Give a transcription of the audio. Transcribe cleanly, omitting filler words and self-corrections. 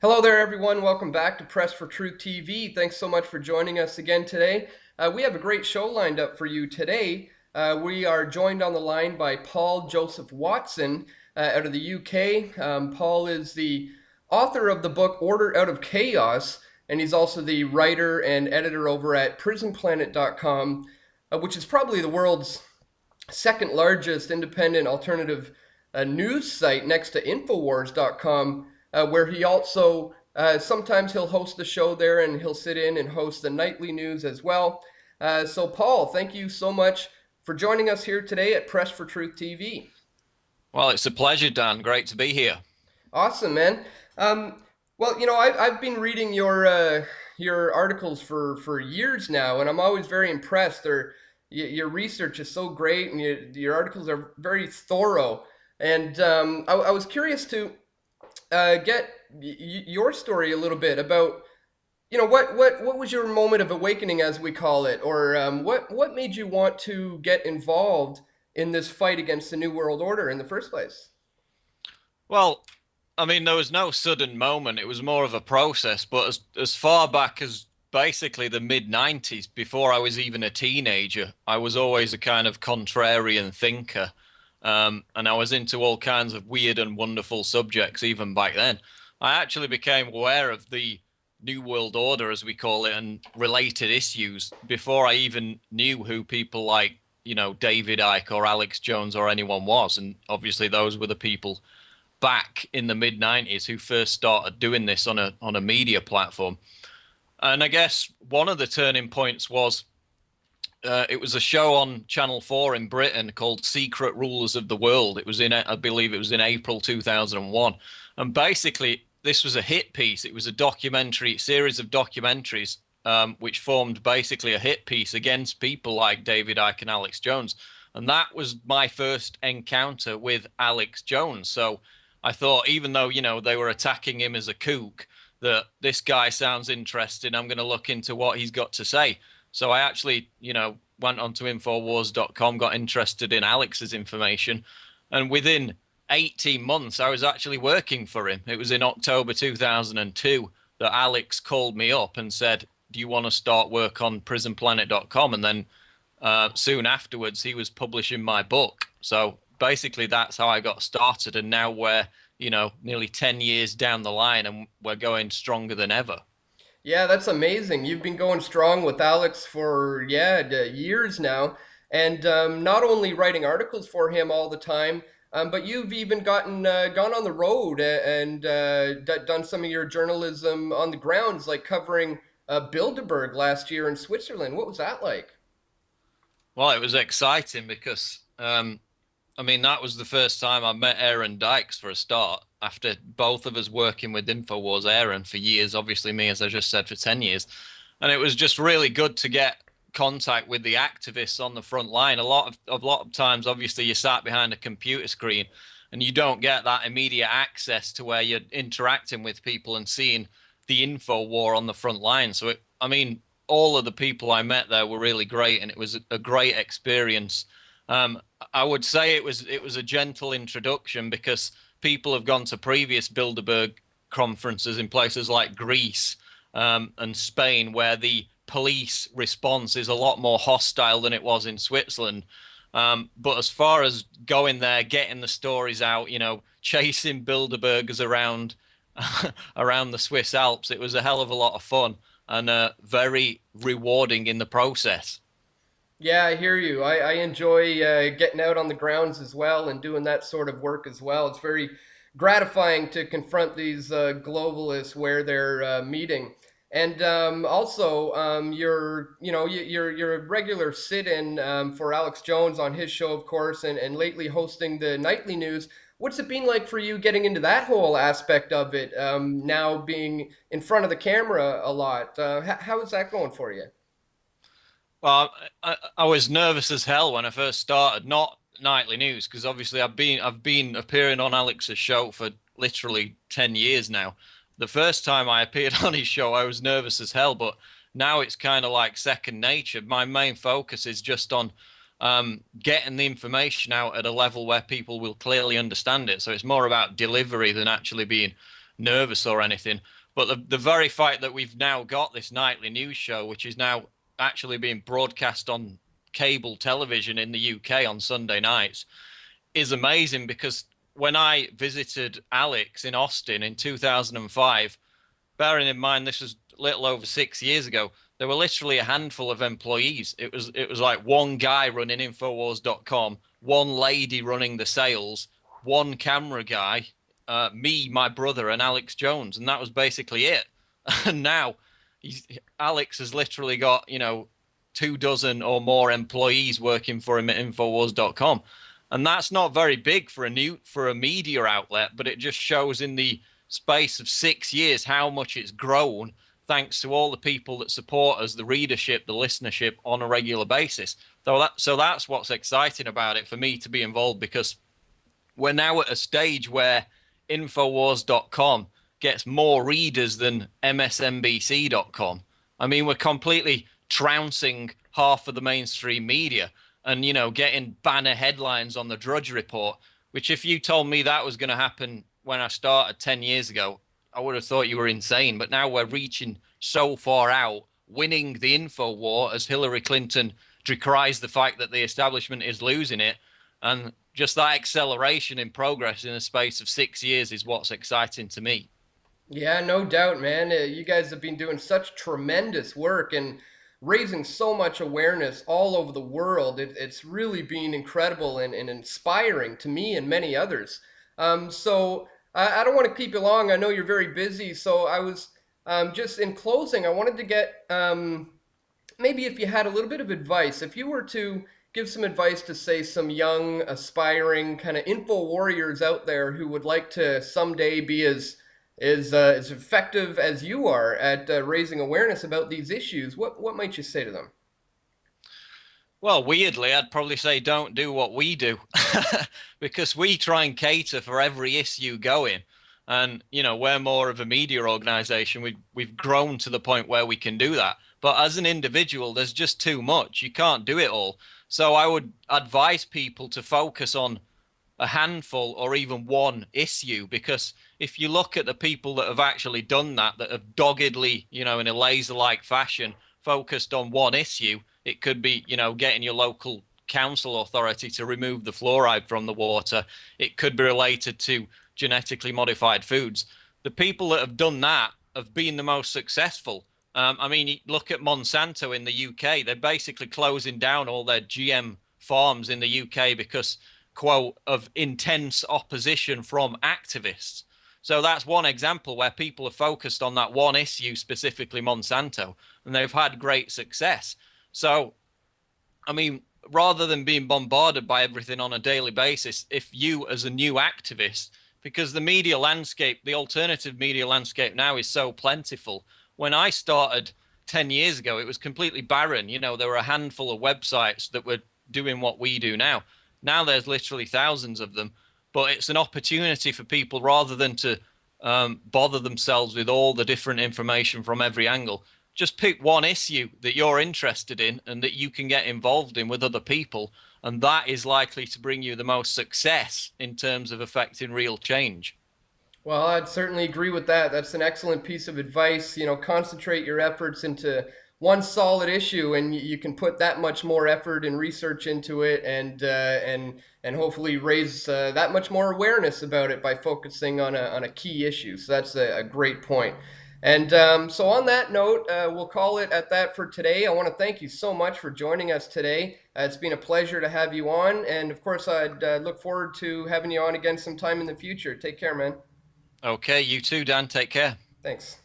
Hello there, everyone. Welcome back to Press for Truth TV. Thanks so much for joining us again today. We have a great show lined up for you today. We are joined on the line by Paul Joseph Watson out of the UK. Paul is the author of the book Order Out of Chaos, and he's also the writer and editor over at prisonplanet.com, which is probably the world's second largest independent alternative news site next to infowars.com, where he also sometimes he'll host the show there and he'll sit in and host the nightly news as well. So Paul, thank you so much for joining us here today at Press for Truth TV. Well, it's a pleasure, Dan. Great to be here. Awesome, man. Well, I've been reading your articles for years now, and I'm always very impressed. Your research is so great, and your articles are very thorough. And I was curious to get your story a little bit about, what was your moment of awakening, as we call it, or what made you want to get involved in this fight against the New World Order in the first place? Well, I mean, there was no sudden moment. It was more of a process. But as far back as basically the mid 90s, before I was even a teenager, I was always a kind of contrarian thinker. And I was into all kinds of weird and wonderful subjects even back then. I actually became aware of the New World Order, as we call it, and related issues before I even knew who people like, David Icke or Alex Jones or anyone was. And obviously those were the people back in the mid 90s who first started doing this on a media platform. And I guess one of the turning points was it was a show on Channel 4 in Britain called Secret Rulers of the World. It was I believe it was in April 2001. And basically, this was a hit piece. It was a series of documentaries, which formed basically a hit piece against people like David Icke and Alex Jones. And that was my first encounter with Alex Jones. So I thought, even though, they were attacking him as a kook, that this guy sounds interesting. I'm going to look into what he's got to say. So I actually, went onto infowars.com, got interested in Alex's information, and within 18 months, I was actually working for him. It was in October 2002 that Alex called me up and said, "Do you want to start work on prisonplanet.com?" And then soon afterwards, he was publishing my book. So basically, that's how I got started. And now we're, nearly 10 years down the line, and we're going stronger than ever. Yeah, that's amazing. You've been going strong with Alex for years now, and not only writing articles for him all the time, but you've even gone on the road and done some of your journalism on the grounds, like covering Bilderberg last year in Switzerland. What was that like? Well, it was exciting because, I mean, that was the first time I met Aaron Dykes for a start. After both of us working with Infowars, Aaron for years, obviously me, as I just said, for 10 years. And it was just really good to get contact with the activists on the front line. A lot of times, obviously, you sat behind a computer screen and you don't get that immediate access to where you're interacting with people and seeing the info war on the front line. So, I mean, all of the people I met there were really great, and it was a great experience. I would say it was a gentle introduction because people have gone to previous Bilderberg conferences in places like Greece and Spain, where the police response is a lot more hostile than it was in Switzerland. But as far as going there, getting the stories out, chasing Bilderbergers around around the Swiss Alps, it was a hell of a lot of fun and very rewarding in the process. Yeah, I hear you. I enjoy getting out on the grounds as well and doing that sort of work as well. It's very gratifying to confront these globalists where they're meeting. And also, you're a regular sit-in for Alex Jones on his show, of course, and lately hosting the nightly news. What's it been like for you getting into that whole aspect of it, now being in front of the camera a lot? How is that going for you? Well, I was nervous as hell when I first started, not nightly news, because obviously I've been appearing on Alex's show for literally 10 years now. The first time I appeared on his show, I was nervous as hell, but now it's kind of like second nature. My main focus is just on getting the information out at a level where people will clearly understand it. So it's more about delivery than actually being nervous or anything. But the very fact that we've now got this nightly news show, which is now actually being broadcast on cable television in the UK on Sunday nights, is amazing because when I visited Alex in Austin in 2005, bearing in mind this was a little over 6 years ago, there were literally a handful of employees. It was like one guy running infowars.com, one lady running the sales, one camera guy, me, my brother, and Alex Jones, and that was basically it. And now Alex has literally got 2 dozen or more employees working for him at infowars.com, and that's not very big for a media outlet, but it just shows in the space of 6 years how much it's grown, thanks to all the people that support us, the readership, the listenership on a regular basis. So that's what's exciting about it for me to be involved, because we're now at a stage where infowars.com gets more readers than msnbc.com. I mean, we're completely trouncing half of the mainstream media and, getting banner headlines on the Drudge Report, which if you told me that was going to happen when I started 10 years ago, I would have thought you were insane. But now we're reaching so far out, winning the info war as Hillary Clinton decries the fact that the establishment is losing it. And just that acceleration in progress in the space of 6 years is what's exciting to me. Yeah, no doubt, man. You guys have been doing such tremendous work and raising so much awareness all over the world. It's really been incredible and inspiring to me and many others. So I don't want to keep you long. I know you're very busy. So I was just in closing, I wanted to get maybe if you had a little bit of advice, if you were to give some advice to, say, some young, aspiring kind of info warriors out there who would like to someday be as effective as you are at raising awareness about these issues, what might you say to them? Well, weirdly, I'd probably say don't do what we do because we try and cater for every issue going. And, we're more of a media organization. We've grown to the point where we can do that. But as an individual, there's just too much. You can't do it all. So I would advise people to focus on a handful or even one issue, because if you look at the people that have actually done that, that have doggedly, in a laser-like fashion, focused on one issue, it could be, getting your local council authority to remove the fluoride from the water. It could be related to genetically modified foods. The people that have done that have been the most successful. I mean, look at Monsanto in the UK. They're basically closing down all their GM farms in the UK because, quote, of intense opposition from activists. So that's one example where people are focused on that one issue, specifically Monsanto, and they've had great success. So, I mean, rather than being bombarded by everything on a daily basis, if you as a new activist, because the media landscape, the alternative media landscape now is so plentiful. When I started 10 years ago, it was completely barren. There were a handful of websites that were doing what we do now. Now there's literally thousands of them, but it's an opportunity for people, rather than to bother themselves with all the different information from every angle. Just pick one issue that you're interested in and that you can get involved in with other people, and that is likely to bring you the most success in terms of affecting real change. Well, I'd certainly agree with that. That's an excellent piece of advice. Concentrate your efforts into one solid issue, and you can put that much more effort and research into it, and hopefully raise that much more awareness about it by focusing on a key issue. So that's a great point. And so on that note, we'll call it at that for today. I want to thank you so much for joining us today. It's been a pleasure to have you on, and of course, I'd look forward to having you on again sometime in the future. Take care, man. Okay, you too, Dan. Take care. Thanks.